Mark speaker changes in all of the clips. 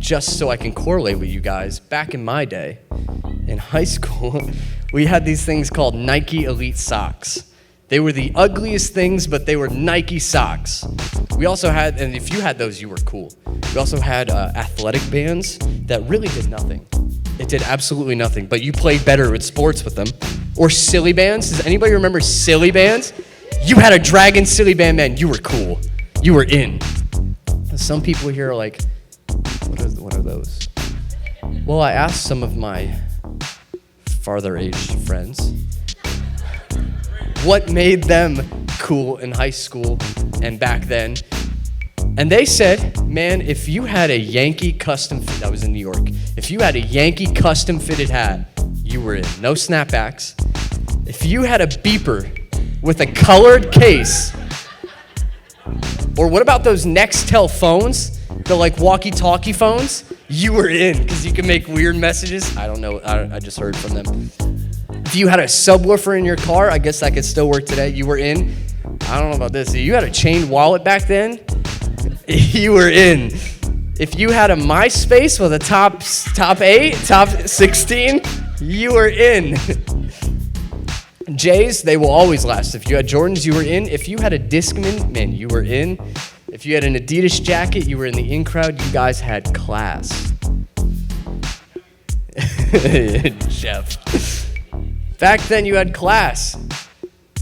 Speaker 1: just so I can correlate with you guys, back in my day, in high school, we had these things called Nike Elite socks. They were the ugliest things, but they were Nike socks. We also had, and if you had those, you were cool. We also had athletic bands that really did nothing. It did absolutely nothing, but you played better with sports with them. Or silly bands. Does anybody remember silly bands? You had a dragon silly band, man. You were cool. You were in. Some people here are like, what are those? Well, I asked some of my farther-aged friends what made them cool in high school and back then. And they said, man, if you had a Yankee custom fit, I was in New York, if you had a Yankee custom fitted hat, you were in. No snapbacks. If you had a beeper with a colored case, or what about those Nextel phones, the like walkie-talkie phones, you were in, because you can make weird messages. I don't know, I just heard from them. If you had a subwoofer in your car, I guess that could still work today, you were in. I don't know about this. If you had a chain wallet back then, you were in. If you had a MySpace with a top 8, top 16, you were in. J's, they will always last. If you had Jordans, you were in. If you had a Discman, man, you were in. If you had an Adidas jacket, you were in the in crowd. You guys had class. Jeff. Back then, you had class.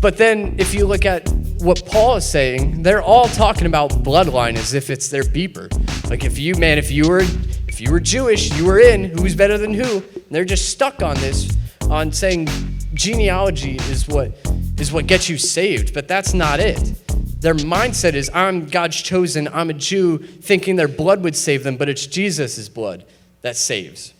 Speaker 1: But then, if you look at what Paul is saying, they're all talking about bloodline as if it's their beeper. Like if you were Jewish, you were in. Who's better than who? And they're just stuck on this, on saying genealogy is what gets you saved. But that's not it. Their mindset is, I'm God's chosen. I'm a Jew, thinking their blood would save them, but it's Jesus' blood that saves.